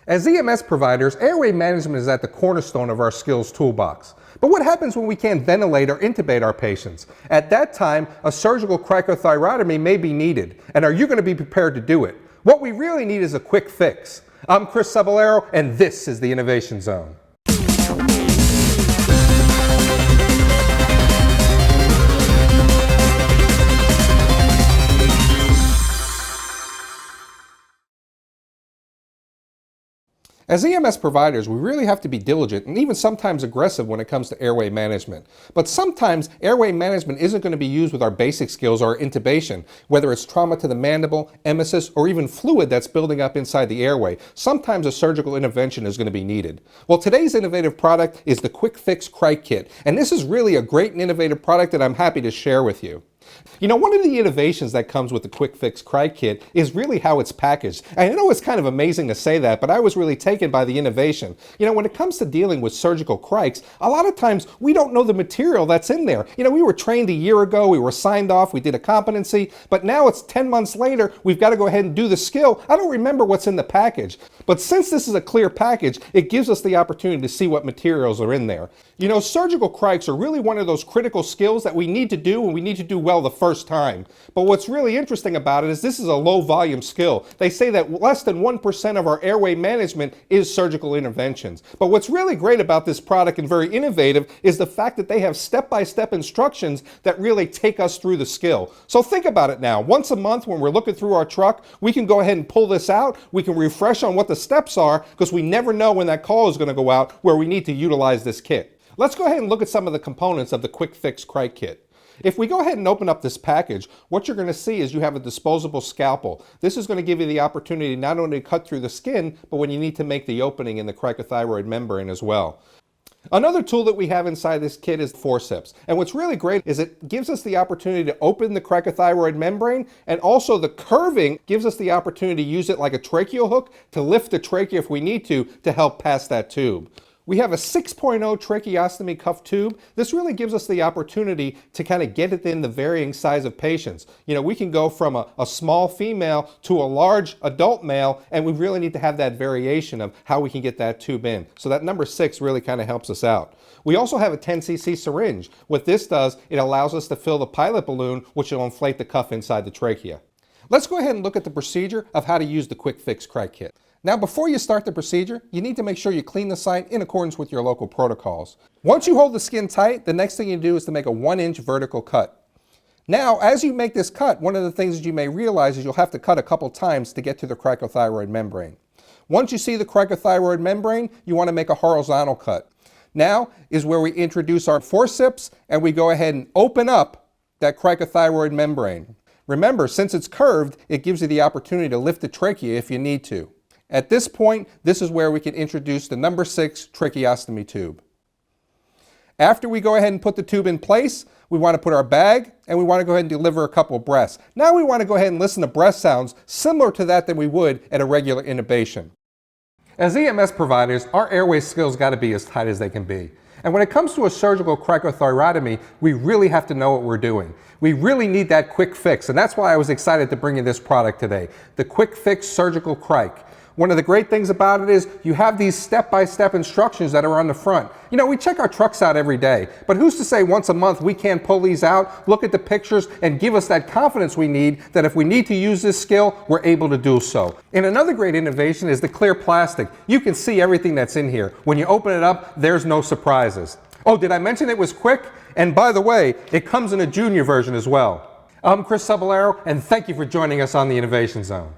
As EMS providers, airway management is at the cornerstone of our skills toolbox. But what happens when we can't ventilate or intubate our patients? At that time, a surgical cricothyrotomy may be needed. And are you going to be prepared to do it? What we really need is a quick fix. I'm Chris Cebollero, and this is the Innovation Zone. As EMS providers, we really have to be diligent and even sometimes aggressive when it comes to airway management. But sometimes airway management isn't going to be used with our basic skills or intubation, whether it's trauma to the mandible, emesis, or even fluid that's building up inside the airway. Sometimes a surgical intervention is going to be needed. Well, today's innovative product is the Quick Fix Cric Kit, and this is really a great and innovative product that I'm happy to share with you. You know, one of the innovations that comes with the Quick Fix Cric Kit is really how it's packaged. And I know it's kind of amazing to say that, but I was really taken by the innovation. You know, when it comes to dealing with surgical crics, a lot of times we don't know the material that's in there. You know, we were trained a year ago, we were signed off, we did a competency, but now it's 10 months later, we've got to go ahead and do the skill. I don't remember what's in the package. But since this is a clear package, it gives us the opportunity to see what materials are in there. You know, surgical crics are really one of those critical skills that we need to do, and we need to do well the first time. But what's really interesting about it is this is a low volume skill. They say that less than 1% of our airway management is surgical interventions. But what's really great about this product and very innovative is the fact that they have step-by-step instructions that really take us through the skill. So think about it now. Once a month when we're looking through our truck, we can go ahead and pull this out. We can refresh on what the steps are because we never know when that call is going to go out where we need to utilize this kit. Let's go ahead and look at some of the components of the Quick Fix Cric Kit. If we go ahead and open up this package, what you're going to see is you have a disposable scalpel. This is going to give you the opportunity not only to cut through the skin, but when you need to make the opening in the cricothyroid membrane as well. Another tool that we have inside this kit is forceps. And what's really great is it gives us the opportunity to open the cricothyroid membrane, and also the curving gives us the opportunity to use it like a tracheal hook to lift the trachea if we need to help pass that tube. We have a 6.0 tracheostomy cuff tube. This really gives us the opportunity to kind of get it in the varying size of patients. You know, we can go from a small female to a large adult male, and we really need to have that variation of how we can get that tube in. So that number 6 really kind of helps us out. We also have a 10cc syringe. What this does, it allows us to fill the pilot balloon, which will inflate the cuff inside the trachea. Let's go ahead and look at the procedure of how to use the Quick Fix Cric Kit. Now, before you start the procedure, you need to make sure you clean the site in accordance with your local protocols. Once you hold the skin tight, the next thing you do is to make a 1-inch vertical cut. Now, as you make this cut, one of the things that you may realize is you'll have to cut a couple times to get to the cricothyroid membrane. Once you see the cricothyroid membrane, you want to make a horizontal cut. Now is where we introduce our forceps and we go ahead and open up that cricothyroid membrane. Remember, since it's curved, it gives you the opportunity to lift the trachea if you need to. At this point, this is where we can introduce the number 6 tracheostomy tube. After we go ahead and put the tube in place, we want to put our bag and we want to go ahead and deliver a couple of breaths. Now we want to go ahead and listen to breath sounds similar to that we would at a regular intubation. As EMS providers, our airway skills got to be as tight as they can be. And when it comes to a surgical cricothyrotomy, we really have to know what we're doing. We really need that quick fix, and that's why I was excited to bring you this product today, the Quick Fix Surgical Cric. One of the great things about it is you have these step-by-step instructions that are on the front. You know, we check our trucks out every day, but who's to say once a month we can't pull these out, look at the pictures, and give us that confidence we need that if we need to use this skill, we're able to do so. And another great innovation is the clear plastic. You can see everything that's in here. When you open it up, there's no surprises. Oh, did I mention it was quick? And by the way, it comes in a junior version as well. I'm Chris Cebollero, and thank you for joining us on the Innovation Zone.